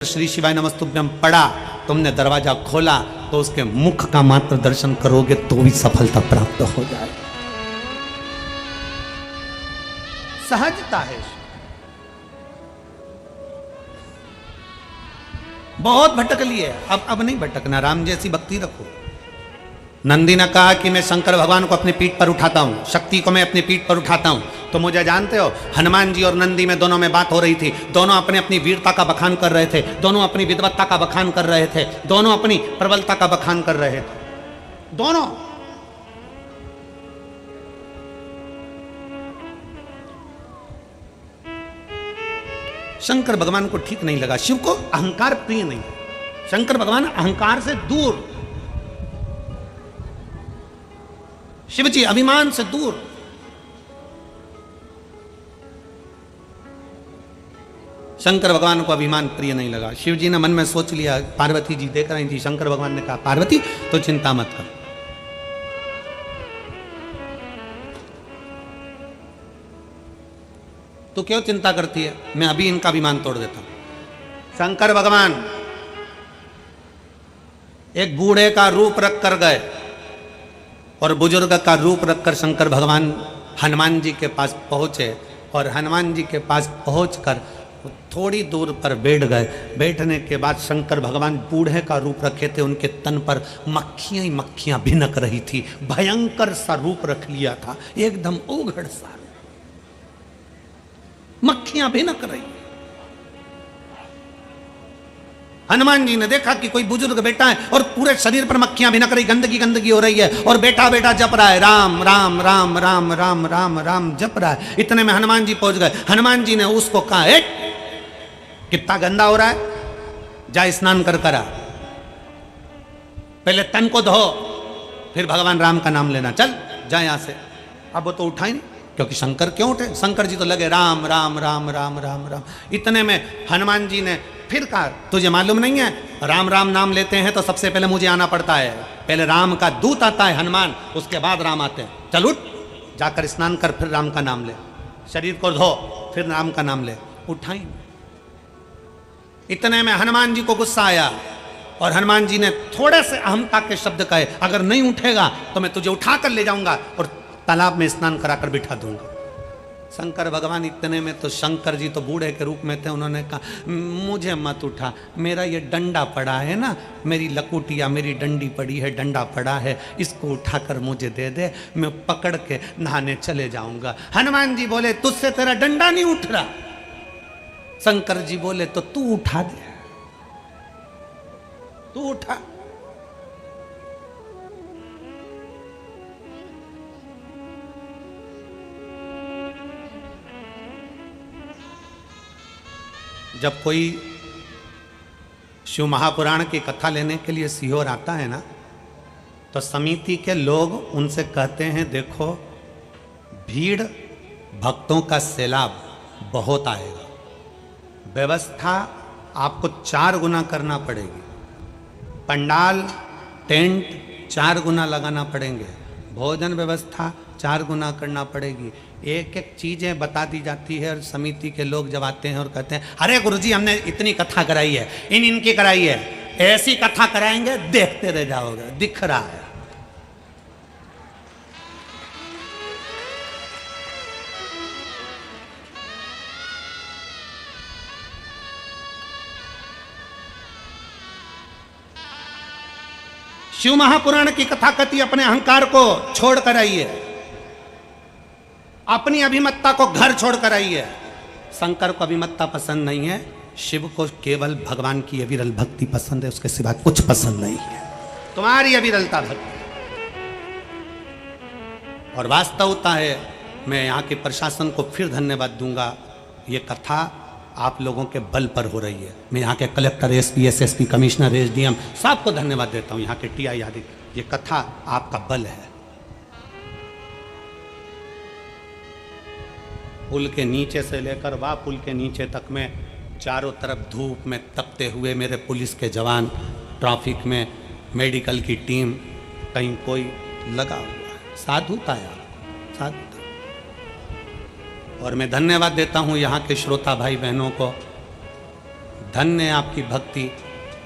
श्री शिवाय नमस्तुभ्यम पढ़ा, तुमने दरवाजा खोला तो उसके मुख का मात्र दर्शन करोगे तो भी सफलता प्राप्त हो जाए। सहजता है, बहुत भटक लिए, अब नहीं भटकना, राम जैसी भक्ति रखो। नंदी ने कहा कि मैं शंकर भगवान को अपनी पीठ पर उठाता हूँ, शक्ति को मैं अपनी पीठ पर उठाता हूँ। तो मुझे जानते हो, हनुमान जी और नंदी में दोनों में बात हो रही थी। दोनों अपने अपनी वीरता का बखान कर रहे थे, दोनों अपनी विद्वत्ता का बखान कर रहे थे, दोनों अपनी प्रबलता का बखान कर रहे थे। दोनों शंकर भगवान को ठीक नहीं लगा, शिव को अहंकार प्रिय नहीं। शंकर भगवान अहंकार से दूर, शिव जी अभिमान से दूर। शंकर भगवान को अभिमान प्रिय नहीं लगा। शिव जी ने मन में सोच लिया, पार्वती जी देख रही थी, शंकर भगवान ने कहा पार्वती तो चिंता मत कर, तू क्यों चिंता करती है, मैं अभी इनका अभिमान तोड़ देता हूं। शंकर भगवान एक बूढ़े का रूप रख कर गए और बुजुर्ग का रूप रखकर शंकर भगवान हनुमान जी के पास पहुंचे और हनुमान जी के पास पहुंचकर थोड़ी दूर पर बैठ गए। बैठने के बाद शंकर भगवान बूढ़े का रूप रखे थे, उनके तन पर मक्खियां ही मक्खियां भिनक रही थी, भयंकर सा रूप रख लिया था, एकदम ओघड़ सा, मक्खियां भिनक रही। हनुमान जी ने देखा कि कोई बुजुर्ग बैठा है और पूरे शरीर पर मक्खियां भिनक रही, गंदगी गंदगी हो रही है, और बेटा बेटा जप रहा है, राम राम राम राम राम राम राम जप रहा है। इतने में हनुमान जी पहुंच गए। हनुमान जी ने उसको कहा, कितना गंदा हो रहा है, जा स्नान कर करा, पहले तन को धो, फिर भगवान राम का नाम लेना, चल जा यहां से। अब वो तो उठा ही नहीं, क्योंकि शंकर क्यों उठे, शंकर जी तो लगे राम राम राम राम राम राम। इतने में हनुमान जी ने फिर कहा, तुझे मालूम नहीं है, राम राम नाम लेते हैं तो सबसे पहले मुझे आना पड़ता है, पहले राम का दूत आता है हनुमान, उसके बाद राम आते हैं, चल उठ, जाकर स्नान कर, फिर राम का नाम ले, शरीर को धो, फिर राम का नाम ले। उठाई। इतने में हनुमान जी को गुस्सा आया और हनुमान जी ने थोड़े से अहमता के शब्द कहे, अगर नहीं उठेगा तो मैं तुझे उठाकर ले जाऊंगा और तालाब में स्नान कराकर बिठा दूंगा। शंकर भगवान इतने में तो, शंकर जी तो बूढ़े के रूप में थे, उन्होंने कहा मुझे मत उठा, मेरा ये डंडा पड़ा है ना, मेरी लकुटिया, मेरी डंडी पड़ी है, डंडा पड़ा है, इसको उठाकर मुझे दे दे, मैं पकड़ के नहाने चले जाऊंगा। हनुमान जी बोले तुझसे तेरा डंडा नहीं उठ रहा। शंकर जी बोले तो तू उठा दे, तू उठा। जब कोई शिव महापुराण की कथा लेने के लिए सीहोर आता है ना, तो समिति के लोग उनसे कहते हैं, देखो भीड़ भक्तों का सैलाब बहुत आएगा, व्यवस्था आपको 4 गुना करना पड़ेगी, पंडाल टेंट 4 गुना लगाना पड़ेंगे, भोजन व्यवस्था 4 गुना करना पड़ेगी। एक एक चीजें बता दी जाती है और समिति के लोग जब आते हैं और कहते हैं, अरे गुरुजी हमने इतनी कथा कराई है, इनकी कराई है, ऐसी कथा कराएंगे देखते रह जाओगे, दिख रहा है। शिव महापुराण की कथा कथी अपने अहंकार को छोड़ कर आई है, अपनी अभिमत्ता को घर छोड़कर आई है। शंकर को अभिमत्ता पसंद नहीं है, शिव को केवल भगवान की अविरल भक्ति पसंद है, उसके सिवा कुछ पसंद नहीं है, तुम्हारी अविरलता भक्ति। और वास्तवता है, मैं यहाँ के प्रशासन को फिर धन्यवाद दूंगा, ये कथा आप लोगों के बल पर हो रही है। मैं यहाँ के collector, SP, SSP, commissioner, SDM सबको धन्यवाद देता हूँ, यहाँ के टीआई आदि, ये कथा आपका बल है। पुल के नीचे से लेकर वह पुल के नीचे तक में चारों तरफ धूप में तपते हुए मेरे पुलिस के जवान, ट्रैफिक में मेडिकल की टीम, कहीं कोई लगा हुआ है, साधुता यार, साधुता। और मैं धन्यवाद देता हूँ यहाँ के श्रोता भाई बहनों को, धन्य है आपकी भक्ति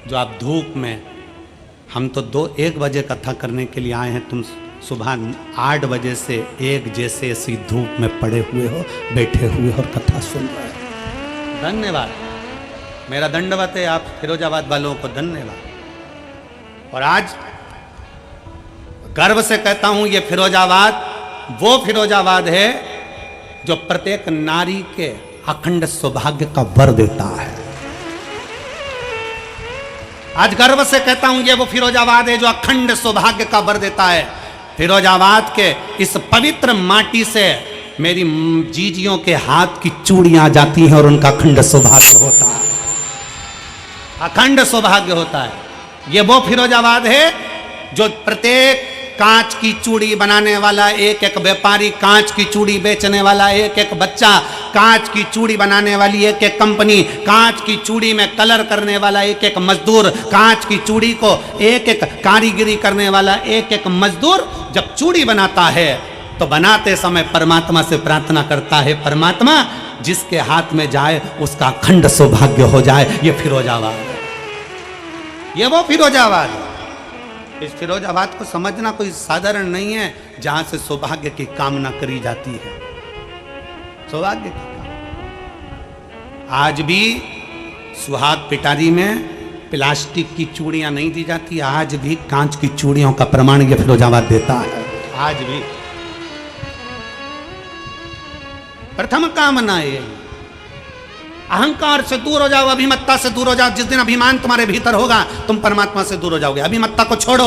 जो आप धूप में, हम तो 1 बजे कथा करने के लिए आए हैं, तुम सुबह 8 बजे से 1 जैसे ऐसी धूप में पड़े हुए हो, बैठे हुए हो और कथा सुन रहे हो। धन्यवाद, मेरा दंडवत है आप फिरोजाबाद वालों को, धन्यवाद। और आज गर्व से कहता हूं ये फिरोजाबाद वो फिरोजाबाद है जो प्रत्येक नारी के अखंड सौभाग्य का वर देता है। आज गर्व से कहता हूं ये वो फिरोजाबाद है जो अखंड सौभाग्य का वर देता है। फिरोजाबाद के इस पवित्र माटी से मेरी जीजियों के हाथ की चूड़ियां जाती हैं और उनका अखंड सौभाग्य होता है, अखंड सौभाग्य होता है। ये वो फिरोजाबाद है जो प्रत्येक कांच की चूड़ी बनाने वाला एक एक व्यापारी, कांच की चूड़ी बेचने वाला एक एक बच्चा, कांच की चूड़ी बनाने वाली एक एक कंपनी, कांच की चूड़ी में कलर करने वाला एक एक मजदूर, कांच की चूड़ी को एक एक कारीगरी करने वाला एक एक मजदूर जब चूड़ी बनाता है तो बनाते समय परमात्मा से प्रार्थना करता है, परमात्मा जिसके हाथ में जाए उसका अखंड सौभाग्य हो जाए। ये फिरोजाबाद है, ये वो फिरोजाबाद है। इस फिरोजाबाद को समझना कोई साधारण नहीं है जहां से सौभाग्य की कामना करी जाती है, सौभाग्य की कामना। आज भी सुहाग पिटारी में प्लास्टिक की चूड़ियां नहीं दी जाती, आज भी कांच की चूड़ियों का प्रमाण ये फिरोजाबाद देता है। आज भी प्रथम कामना ये, अहंकार से दूर हो जाओ, अभिमत्ता से दूर हो जाओ। जिस दिन अभिमान तुम्हारे भीतर होगा तुम परमात्मा से दूर हो जाओगे। अभिमत्ता को छोड़ो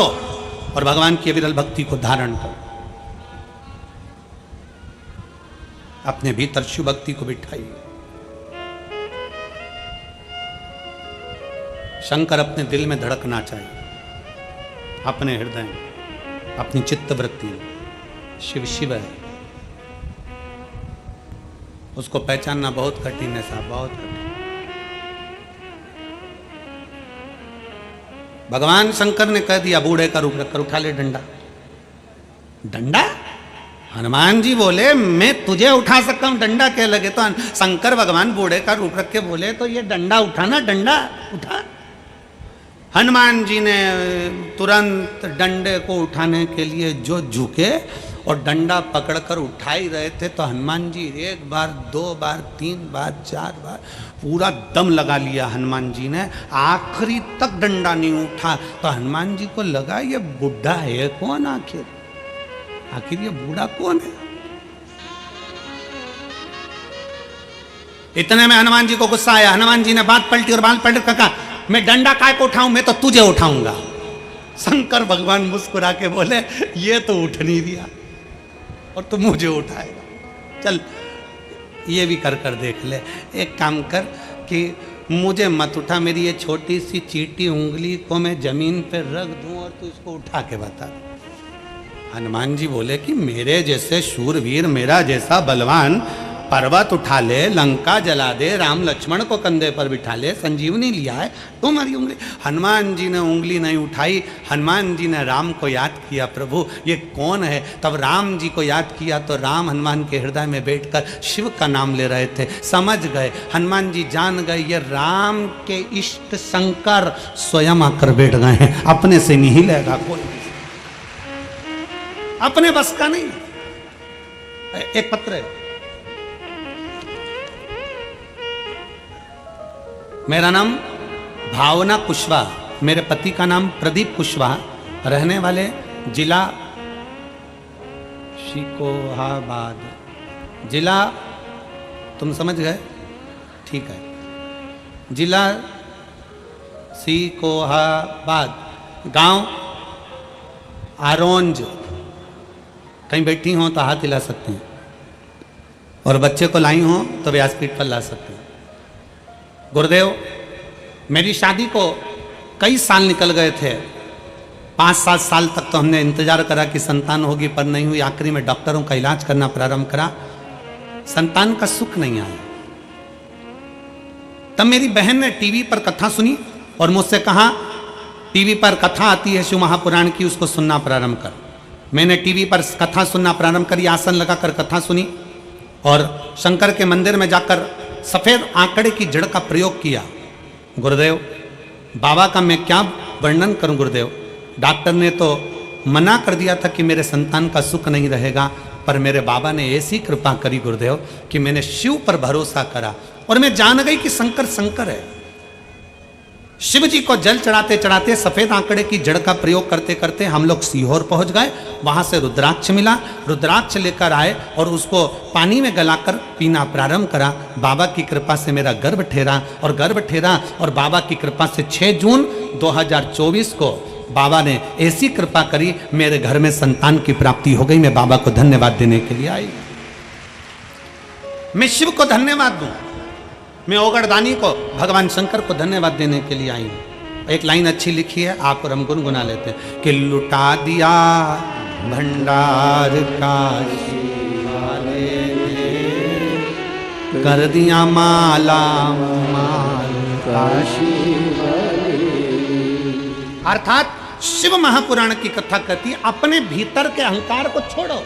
और भगवान की विरल भक्ति को धारण करो, अपने भीतर शिव भक्ति को बिठाइए। शंकर अपने दिल में धड़कना चाहिए, अपने हृदय में, अपनी चित्त वृत्ति में। शिव शिव है, उसको पहचानना बहुत कठिन है साहब, बहुत कठिन। भगवान शंकर ने कह दिया बूढ़े का रूप रखकर उठा ले डंडा। डंडा? हनुमान जी बोले मैं तुझे उठा सकता हूं, डंडा क्या लगे? तो शंकर भगवान बूढ़े का रूप रख के बोले तो ये डंडा उठाना, डंडा उठा। हनुमान जी ने तुरंत डंडे को उठाने के लिए जो झुके और डंडा पकड़कर उठा ही रहे थे तो हनुमान जी 1 बार 2 बार 3 बार 4 बार पूरा दम लगा लिया हनुमान जी ने, आखिरी तक डंडा नहीं उठा। तो हनुमान जी को लगा ये बुढ़ा है कौन, आखिर ये बूढ़ा कौन है? इतने में हनुमान जी को गुस्सा आया। हनुमान जी ने बात पलटी और बात पलट कर कहा मैं डंडा काय को उठाऊं, मैं तो तुझे उठाऊंगा। शंकर भगवान मुस्कुरा के बोले ये तो उठ नहीं दिया और तू मुझे उठाएगा, चल ये भी कर कर देख ले। एक काम कर कि मुझे मत उठा, मेरी ये छोटी सी चीटी उंगली को मैं जमीन पे रख दूं और तू इसको उठा के बता दे। हनुमान जी बोले कि मेरे जैसे शूरवीर, मेरा जैसा बलवान पर्वत उठा ले, लंका जला दे, राम लक्ष्मण को कंधे पर बिठा ले, संजीवनी लिया है, तुम्हारी उंगली। हनुमान जी ने उंगली नहीं उठाई। हनुमान जी ने राम को याद किया, प्रभु ये कौन है? तब राम जी को याद किया तो राम हनुमान के हृदय में बैठकर शिव का नाम ले रहे थे। समझ गए, हनुमान जी जान गए ये राम के इष्ट शंकर स्वयं आकर बैठ गए हैं। अपने से नहीं लेगा कोई, अपने बस का नहीं। एक पत्र है, मेरा नाम भावना कुशवाहा, मेरे पति का नाम प्रदीप कुशवाहा, रहने वाले जिला शिकोहाबाद, जिला तुम समझ गए, ठीक है, जिला शिकोहाबाद, गांव आरोंज। कहीं बैठी हो तो हाथ हिला सकते हैं और बच्चे को लाई हो तो व्यासपीठ पर ला सकते हैं। गुरुदेव मेरी शादी को कई साल निकल गए थे, 5-7 साल तक तो हमने इंतजार करा कि संतान होगी, पर नहीं हुई। आखिरी में डॉक्टरों का इलाज करना प्रारंभ करा, संतान का सुख नहीं आया। तब मेरी बहन ने टीवी पर कथा सुनी और मुझसे कहा टीवी पर कथा आती है शिव महापुराण की, उसको सुनना प्रारंभ कर। मैंने टीवी पर कथा सुनना प्रारंभ करी, आसन लगाकर कथा सुनी और शंकर के मंदिर में जाकर सफेद आंकड़े की जड़ का प्रयोग किया। गुरुदेव बाबा का मैं क्या वर्णन करूं गुरुदेव, डॉक्टर ने तो मना कर दिया था कि मेरे संतान का सुख नहीं रहेगा, पर मेरे बाबा ने ऐसी कृपा करी गुरुदेव कि मैंने शिव पर भरोसा करा और मैं जान गई कि शंकर शंकर है। शिव जी को जल चढ़ाते चढ़ाते सफेद आंकड़े की जड़ का प्रयोग करते करते हम लोग सीहोर पहुंच गए। वहां से रुद्राक्ष मिला, रुद्राक्ष लेकर आए और उसको पानी में गलाकर पीना प्रारंभ करा। बाबा की कृपा से मेरा गर्भ ठहरा और बाबा की कृपा से 6 जून 2024 को बाबा ने ऐसी कृपा करी, मेरे घर में संतान की प्राप्ति हो गई। मैं बाबा को धन्यवाद देने के लिए आई। मैं शिव को धन्यवाद दूं, मैं ओगड़दानी को, भगवान शंकर को धन्यवाद देने के लिए आई हूं। एक लाइन अच्छी लिखी है, आप और हम गुनगुना लेते हैं कि लुटा दिया भंडार काशी वाले ने, कर दिया माला माल काशी वाले। अर्थात शिव महापुराण की कथा कहती है अपने भीतर के अहंकार को छोड़ो।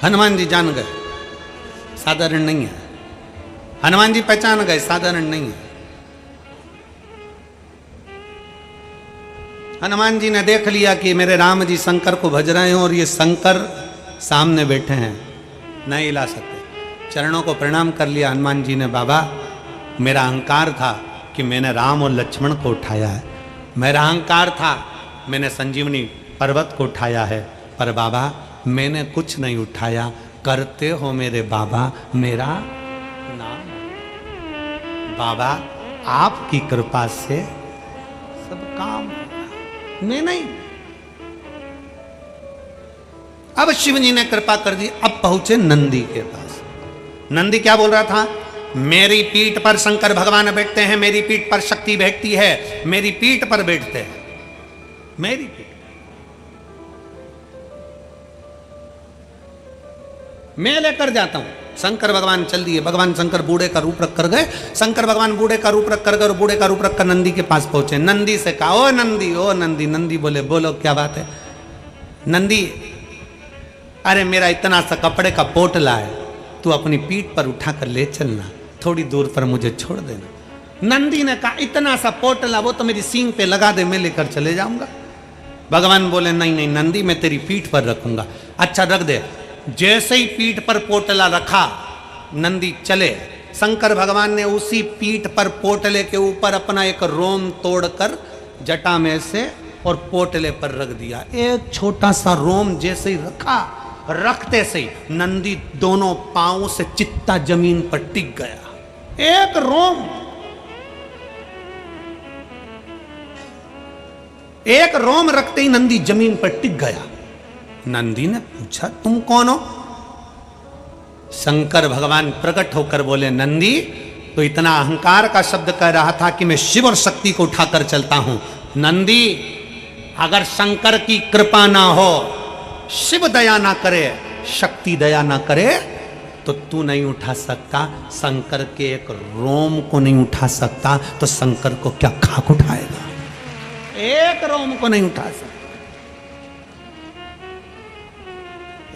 हनुमान जी जान गए साधारण नहीं है, हनुमान जी पहचान गए साधारण नहीं है। हनुमान जी ने देख लिया कि मेरे राम जी शंकर को भज रहे हैं और ये शंकर सामने बैठे हैं, नहीं हिला सकते। चरणों को प्रणाम कर लिया हनुमान जी ने। बाबा मेरा अहंकार था कि मैंने राम और लक्ष्मण को उठाया है, मेरा अहंकार था मैंने संजीवनी पर्वत को उठाया है, पर बाबा मैंने कुछ नहीं उठाया, करते हो मेरे बाबा मेरा नाम। बाबा आपकी कृपा से सब काम, मैं नहीं। अब शिव जी ने कृपा कर दी, अब पहुंचे नंदी के पास। नंदी क्या बोल रहा था, मेरी पीठ पर शंकर भगवान बैठते हैं, मेरी पीठ पर शक्ति बैठती है, मेरी पीठ पर बैठते हैं, मेरी पीठ मैं लेकर जाता हूं। शंकर भगवान चल दिए। भगवान शंकर बूढ़े का रूप रख कर गए। शंकर भगवान बूढ़े का रूप रख कर गए और बूढ़े का रूप रख कर नंदी के पास पहुंचे। नंदी से कहा ओ नंदी, ओ नंदी। नंदी बोले बोलो क्या बात है। नंदी अरे मेरा इतना सा कपड़े का पोटला है, तू अपनी पीठ पर उठाकर ले चलना, थोड़ी दूर पर मुझे छोड़ देना। नंदी ने कहा इतना सा पोटला, वो तो मेरी सींग पे लगा दे, मैं लेकर चले जाऊंगा। भगवान बोले नहीं नहीं नंदी, मैं तेरी पीठ पर रखूंगा। अच्छा रख दे। जैसे ही पीठ पर पोटला रखा नंदी चले। शंकर भगवान ने उसी पीठ पर पोटले के ऊपर अपना एक रोम तोड़कर जटा में से और पोटले पर रख दिया। एक छोटा सा रोम जैसे ही रखा, रखते से ही नंदी दोनों पांवों से चित्ता जमीन पर टिक गया। एक रोम, एक रोम रखते ही नंदी जमीन पर टिक गया। नंदी ने पूछा तुम कौन हो। शंकर भगवान प्रकट होकर बोले नंदी तो इतना अहंकार का शब्द कह रहा था कि मैं शिव और शक्ति को उठाकर चलता हूं। नंदी अगर शंकर की कृपा ना हो, शिव दया ना करे, शक्ति दया ना करे, तो तू नहीं उठा सकता। शंकर के एक रोम को नहीं उठा सकता, तो शंकर को क्या खाक उठाएगा। एक रोम को नहीं उठा सकता।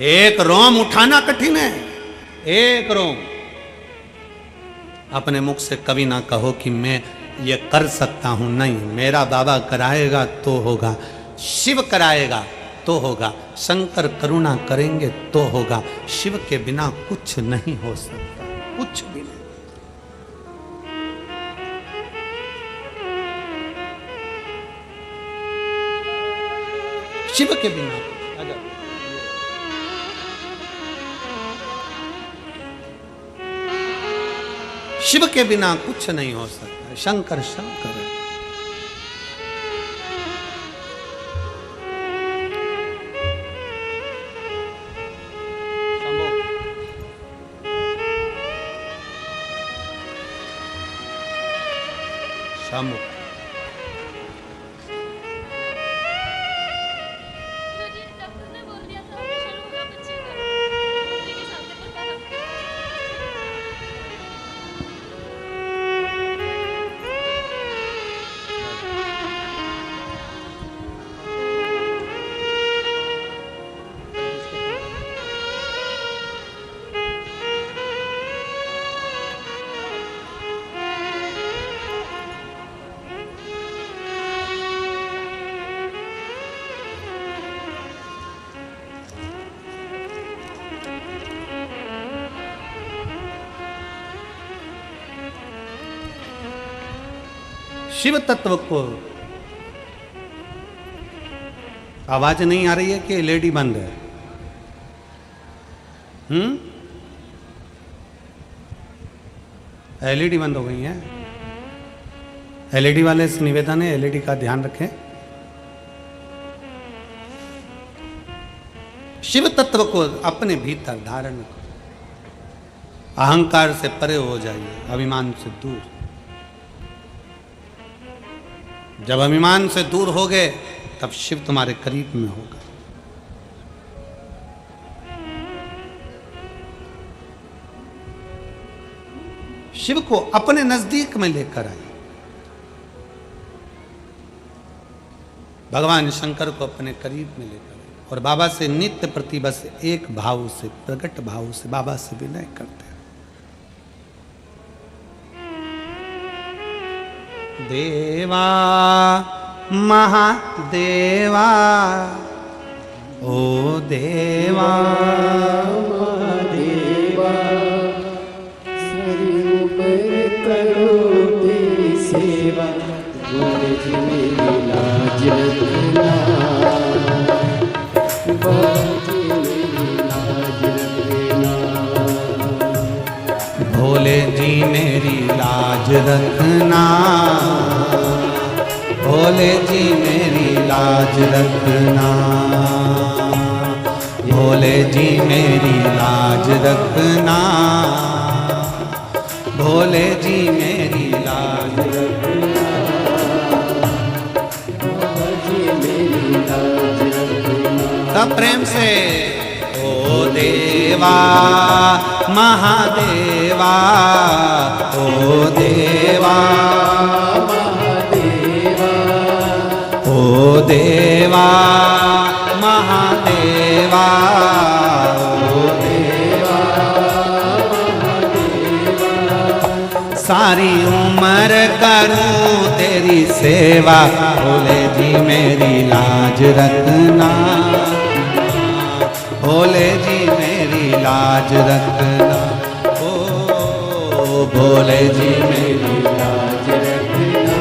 एक रोम उठाना कठिन है, एक रोम। अपने मुख से कभी ना कहो कि मैं ये कर सकता हूं, नहीं। मेरा बाबा कराएगा तो होगा, शिव कराएगा तो होगा, शंकर करुणा करेंगे तो होगा। शिव के बिना कुछ नहीं हो सकता, कुछ भी नहीं। शिव के बिना शिव के बिना कुछ नहीं हो सकता। शंकर शंकर है। शंभु शिव तत्व को। आवाज नहीं आ रही है कि एलईडी बंद है? एलईडी बंद हो गई है। एलईडी वाले से निवेदन है, एलईडी का ध्यान रखें। शिव तत्व को अपने भीतर धारण करो, अहंकार से परे हो जाइए, अभिमान से दूर। जब अभिमान से दूर हो गए तब शिव तुम्हारे करीब में होगा। शिव को अपने नजदीक में लेकर आइए। भगवान शंकर को अपने करीब में लेकर आइए और बाबा से नित्य प्रति बस एक भाव से, प्रकट भाव से बाबा से विनय करते हैं। देवा महादेवा, ओ देवा महादेवा, सर ऊपर करो तेरी सेवा, बोले जी मेरी लाज रखना, भोले जी मेरी लाज रखना, भोले जी मेरी लाज रखना, भोले जी मेरी लाज रखना, भोले जी मेरी लाज रखना, सब प्रेम से। ओ देवा महादेवा, ओ देवा महादेवा, ओ देवा महादेवा, ओ देवा महादेवा, सारी उम्र करूं तेरी सेवा, भोले जी मेरी लाज रखना, भोले जी मेरी लाज रखना, ओ भोले जी मेरी लाज रखना,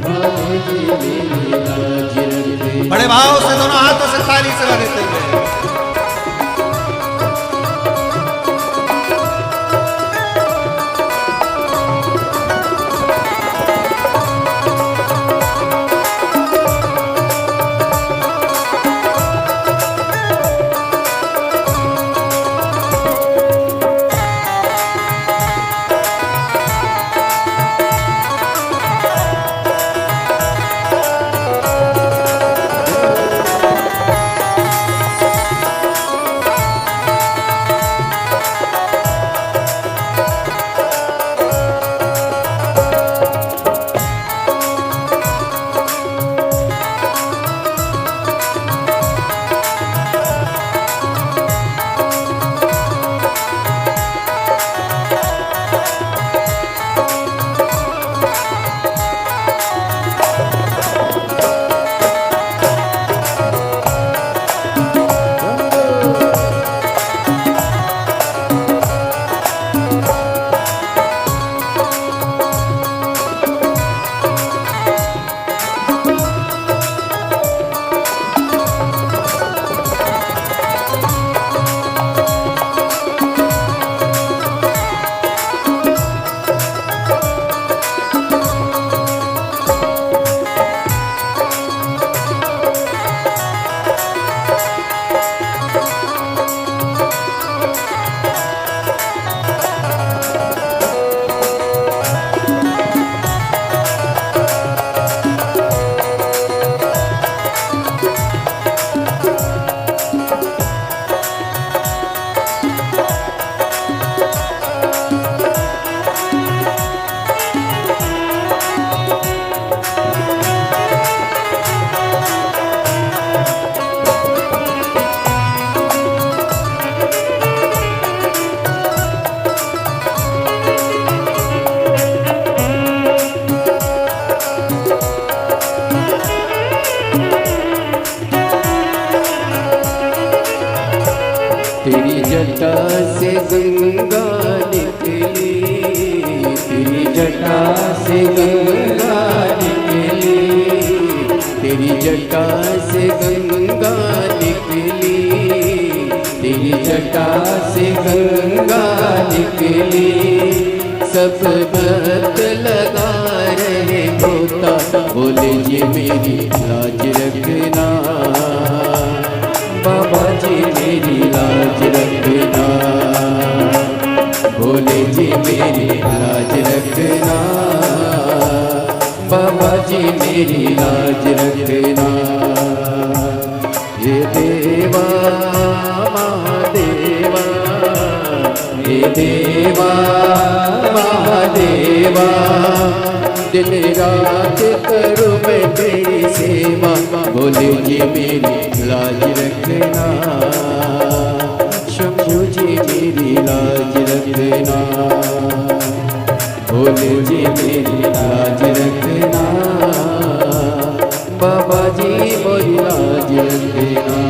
भोले जी मेरी लाज रखना। बड़े भाव से दोनों हाथों से ताली से लगते हुए तेरी जटा से गंगा निकली, तेरी जटा से गंगा निकली, तेरी जटा से गंगा निकली, तेरी जटा से गंगा निकली। सब भक्त लगा रहे होता, बोले जी मेरी लाज रखना, बाबा जी मेरी लाज रखना, बोले जी मेरी लाज रखना, बाबा जी मेरी लाज रखना। ये देवा महादेवा, ये देवा महादेवा, दिन रात करो मैं तेरी सेवा, बोले जी मेरी लाज रखना, शंभू जी मेरी लाज रखना, बोले जी मेरी लाज रखना, बाबा जी मेरी लाज रखना।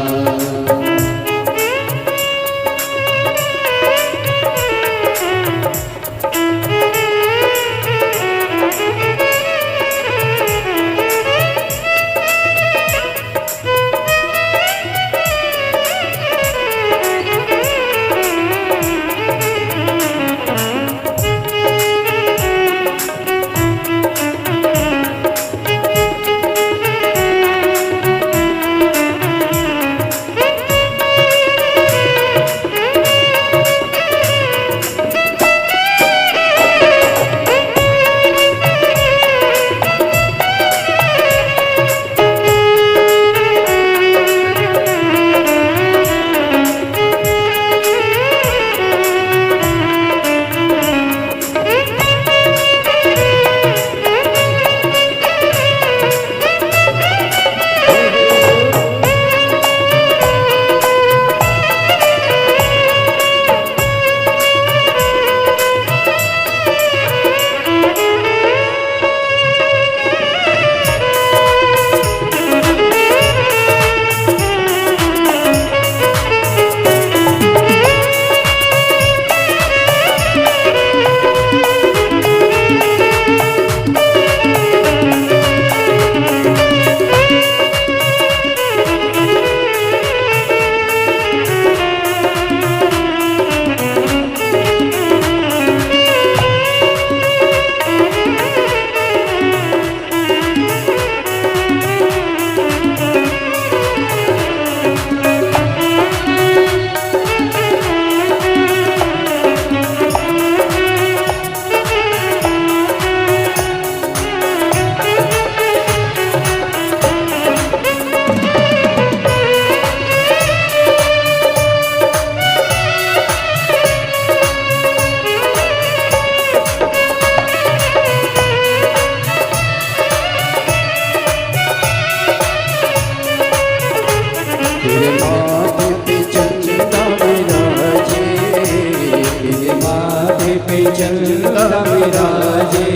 चंदा विराजे,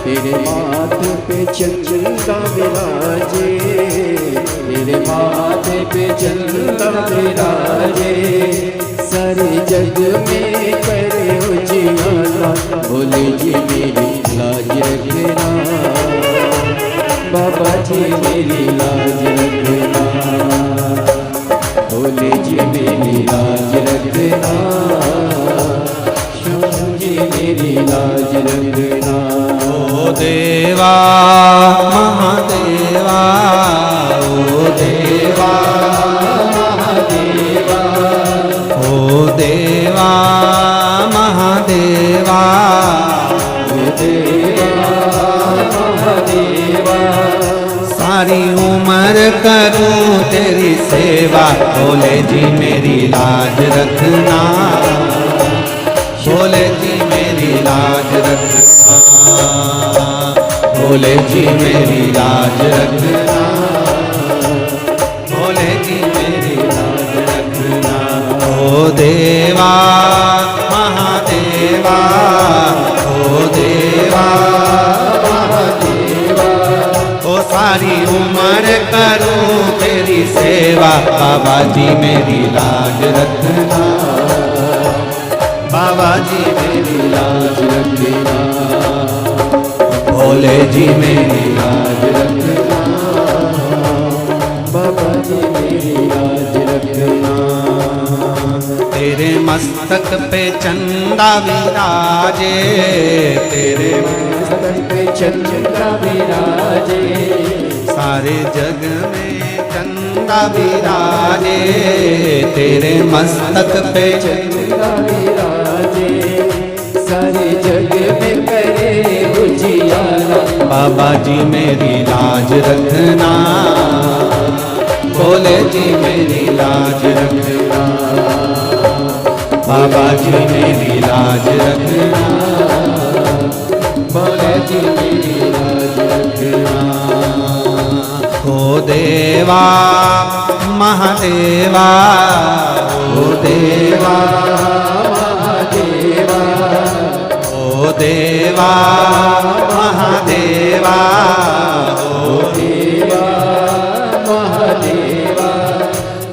तेरे माथे पे चंदा विराजे, तेरे माथे पे चंदा विराजे, सारे जग में करे उजियारा, बोले जी मेरी लाज रखना, बाबा जी मेरी लाज रखना, बोले जी मेरी लाज रखना, मेरी लाज रखना। ओ देवा महादेवा, ओ देवा महादेवा, ओ देवा महादेवा, ओ देवा महादेवा, सारी उम्र करूं तेरी सेवा, बोले जी मेरी लाज रखना, बोले जी मेरी लाज रखना, बोले जी मेरी लाज रखना, बोले जी मेरी लाज रखना। ओ देवा महादेवा, ओ देवा महादेवा, ओ सारी उम्र करूं तेरी सेवा, बाबा जी मेरी लाज रखना, बाबा जी मेरी लाज रखना। भोले जी मेरी लाज रखना, बाबा जी मेरी लाज रखना। तेरे मस्तक पे चंदा विराजे, तेरे मस्तक पे चंदा विराजे, सारे जग में चंदा विराजे, तेरे मस्तक पे चंदा विराजे, सारे जग में करे उजियारा। बाबा जी मेरी लाज रखना, भोले जी मेरी लाज रखना, बाबा जी मेरी लाज रखना, भोले जी मेरी लाज रखना। ओ देवा महादेवा, ओ देवा महादेवा, ओ देवा महादेवा, ओ देवा महादेवा,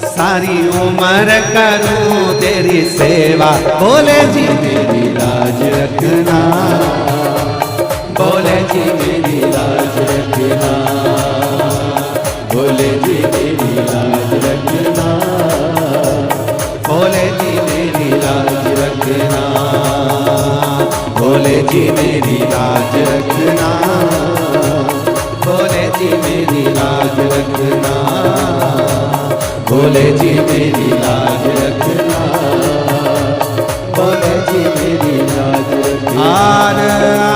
सारी उम्र करूं तेरी सेवा। भोले जी मेरी लाज रखना, भोले जी मेरी लाज रखना, भोले जी मेरी लाज रखना, भोले जी मेरी लाज रखना, भोले जी मेरी लाज रखना, भोले जी मेरी लाज रखना, भोले जी मेरी लाज रखना, भोले जी मेरी लाज रखना।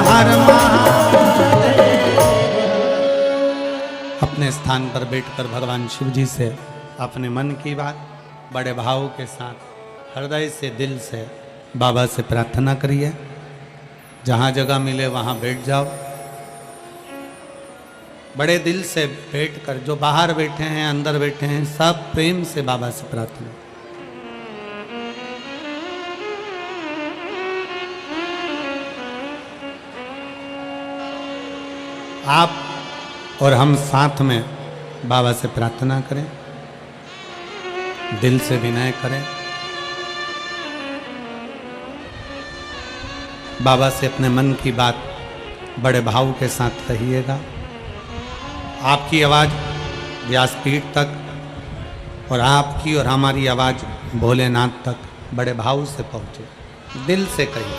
हर महादेव। अपने स्थान पर बैठकर भगवान शिव जी से अपने मन की बात बड़े भाव के साथ हृदय से दिल से बाबा से प्रार्थना करिए। जहाँ जगह मिले वहाँ बैठ जाओ। बड़े दिल से बैठकर, जो बाहर बैठे हैं अंदर बैठे हैं, सब प्रेम से बाबा से प्रार्थना। आप और हम साथ में बाबा से प्रार्थना करें, दिल से विनय करें। बाबा से अपने मन की बात बड़े भाव के साथ कहिएगा। आपकी आवाज़ व्यासपीठ तक और आपकी और हमारी आवाज़ भोलेनाथ तक बड़े भाव से पहुँचे। दिल से कहिए।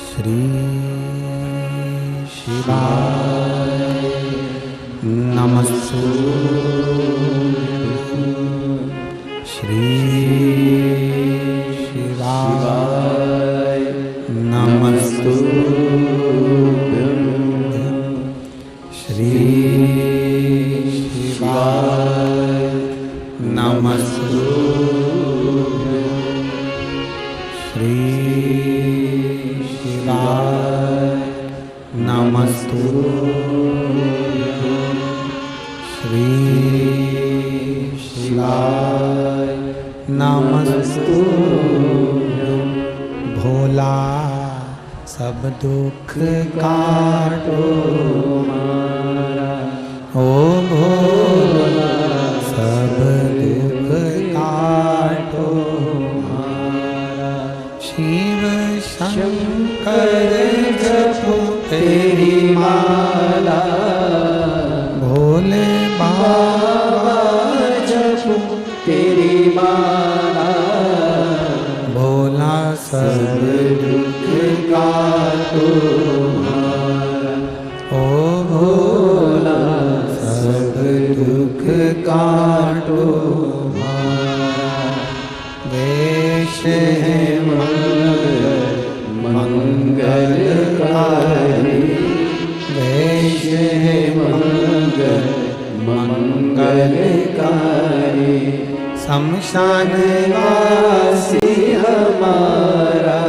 श्री शिवाय नमस्तु। श्री शिवाय नमस्तु। श्री शिवाय नमस्तु। श्री शिवाय नमस्तु। श्री शिवाय नमस्तु। भोला सब दुख काटो मारा, ओ भोला सब दुख काटो मारा। शिव शंकर जपो तेरी माला, भोले बाबा जपो तेरी माला। भोला सब दुख काटो मारा, ओ भोला सब दुख काटो मारा। वेश है मंगलकारी, वेश है मंगलकारी। शमशान वासी हमारा,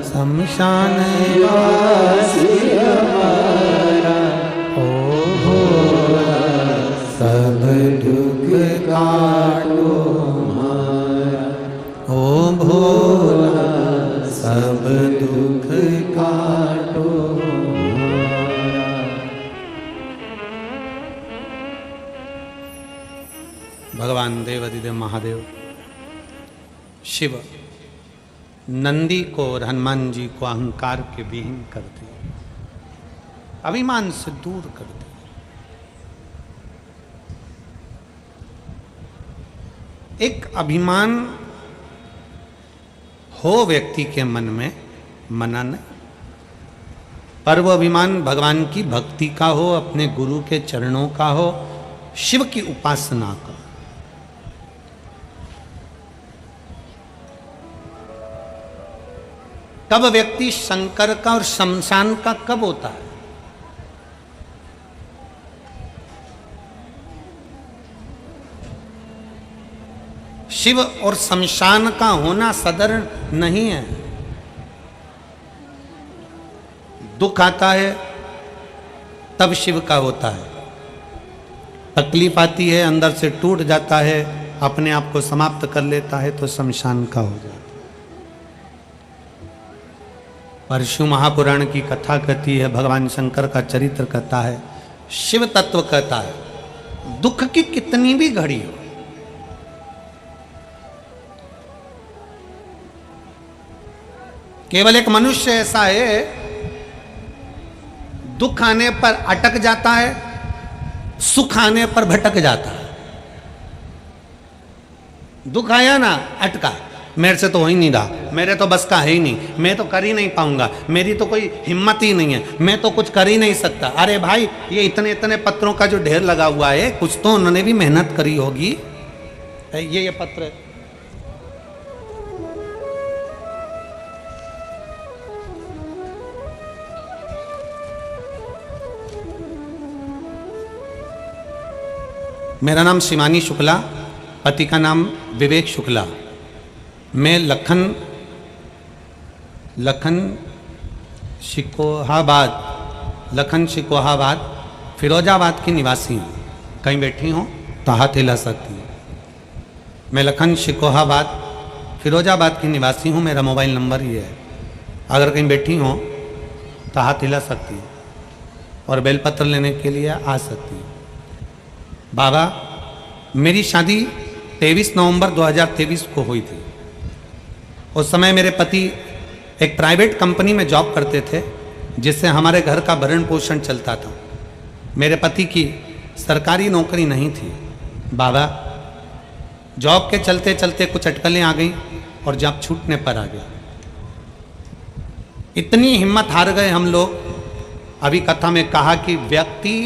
शमशान वासी हमारा। ओ भोला सब दुख काटो मारा, ओ भोला सब दुख काटो मारा। भगवान देवाधिदेव महादेव शिव नंदी को और हनुमान जी को अहंकार के विहीन कर दिए, अभिमान से दूर कर दिए। एक अभिमान हो व्यक्ति के मन में, मना नहीं, पर वो अभिमान भगवान की भक्ति का हो, अपने गुरु के चरणों का हो, शिव की उपासना का। कब व्यक्ति शंकर का और शमशान का कब होता है? शिव और शमशान का होना सदर नहीं है। दुख आता है तब शिव का होता है, तकलीफ आती है अंदर से टूट जाता है, अपने आप को समाप्त कर लेता है तो शमशान का हो जाता है। परशु महापुराण की कथा कहती है, भगवान शंकर का चरित्र कहता है, शिव तत्व कहता है, दुख की कितनी भी घड़ी हो, केवल एक मनुष्य ऐसा है दुख आने पर अटक जाता है, सुख आने पर भटक जाता है। दुख आया ना, अटका, मेरे से तो हो ही नहीं रहा, मेरे तो बस का है ही नहीं, मैं तो कर ही नहीं पाऊंगा, मेरी तो कोई हिम्मत ही नहीं है, मैं तो कुछ कर ही नहीं सकता। अरे भाई, ये इतने इतने पत्रों का जो ढेर लगा हुआ है, कुछ तो उन्होंने भी मेहनत करी होगी। ये पत्र मेरा नाम शिवानी शुक्ला, पति का नाम विवेक शुक्ला। मैं लखन शिकोहाबाद फिरोजाबाद की निवासी हूँ। कहीं बैठी हूँ तो हाथ हिला सकती हूँ। मैं लखन शिकोहाबाद फिरोजाबाद की निवासी हूँ। मेरा मोबाइल नंबर ये है, अगर कहीं बैठी हूँ तो हाथ हिला सकती हूँ और बेलपत्र लेने के लिए आ सकती हूँ। बाबा, मेरी शादी 23 नवंबर 2023 को हुई थी। उस समय मेरे पति एक प्राइवेट कंपनी में जॉब करते थे, जिससे हमारे घर का भरण पोषण चलता था। मेरे पति की सरकारी नौकरी नहीं थी। बाबा, जॉब के चलते चलते कुछ अटकलें आ गई और जॉब छूटने पर आ गया। इतनी हिम्मत हार गए हम लोग। अभी कथा में कहा कि व्यक्ति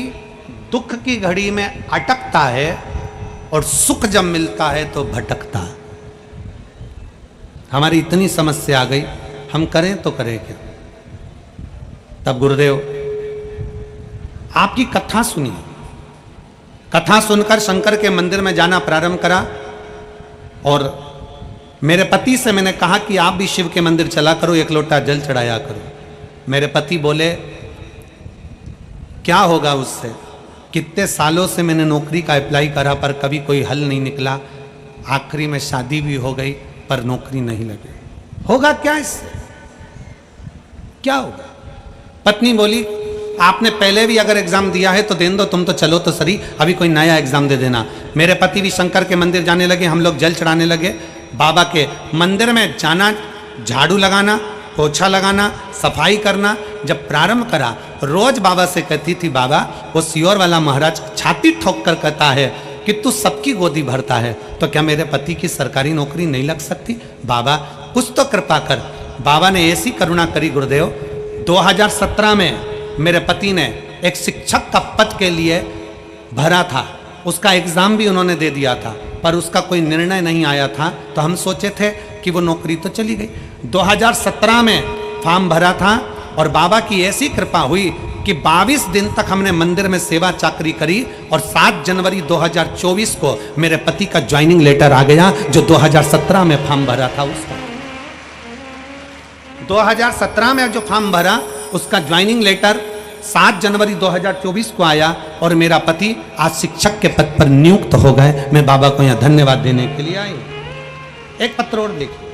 दुख की घड़ी में अटकता है और सुख जब मिलता है तो भटकता है। हमारी इतनी समस्या आ गई, हम करें तो करें क्या। तब गुरुदेव आपकी कथा सुनी, कथा सुनकर शंकर के मंदिर में जाना प्रारंभ करा और मेरे पति से मैंने कहा कि आप भी शिव के मंदिर चला करो, एक लोटा जल चढ़ाया करो। मेरे पति बोले, क्या होगा उससे, कितने सालों से मैंने नौकरी का अप्लाई करा पर कभी कोई हल नहीं निकला, आखिरी में शादी भी हो गई पर नौकरी नहीं लगी, होगा क्या इससे, क्या होगा। पत्नी बोली, आपने पहले भी अगर एग्जाम दिया है तो देने दो, तुम तो चलो तो सही, अभी कोई नया एग्जाम दे देना। मेरे पति भी शंकर के मंदिर जाने लगे, हम लोग जल चढ़ाने लगे। बाबा के मंदिर में जाना, झाड़ू लगाना, पोछा लगाना, सफाई करना जब प्रारंभ करा, रोज बाबा से कहती थी, बाबा वो सियोर वाला महाराज छाती ठोक कर कहता है कि तू सबकी गोदी भरता है, तो क्या मेरे पति की सरकारी नौकरी नहीं लग सकती? बाबा कुछ तो कृपा कर। बाबा ने ऐसी करुणा करी गुरुदेव, 2017 में मेरे पति ने एक शिक्षक का पद के लिए भरा था, उसका एग्जाम भी उन्होंने दे दिया था, पर उसका कोई निर्णय नहीं आया था। तो हम सोचे थे कि वो नौकरी तो चली गई। 2017 में फॉर्म भरा था और बाबा की ऐसी कृपा हुई कि 22 दिन तक हमने मंदिर में सेवा चाकरी करी और 7 जनवरी 2024 को मेरे पति का ज्वाइनिंग लेटर आ गया, जो 2017 में फॉर्म भरा था उसका। 2017 में जो फॉर्म भरा उसका ज्वाइनिंग लेटर 7 जनवरी 2024 को आया और मेरा पति आज शिक्षक के पद पर नियुक्त हो गए। मैं बाबा को यहाँ धन्यवाद देने के लिए आई। एक पत्र और देखिए।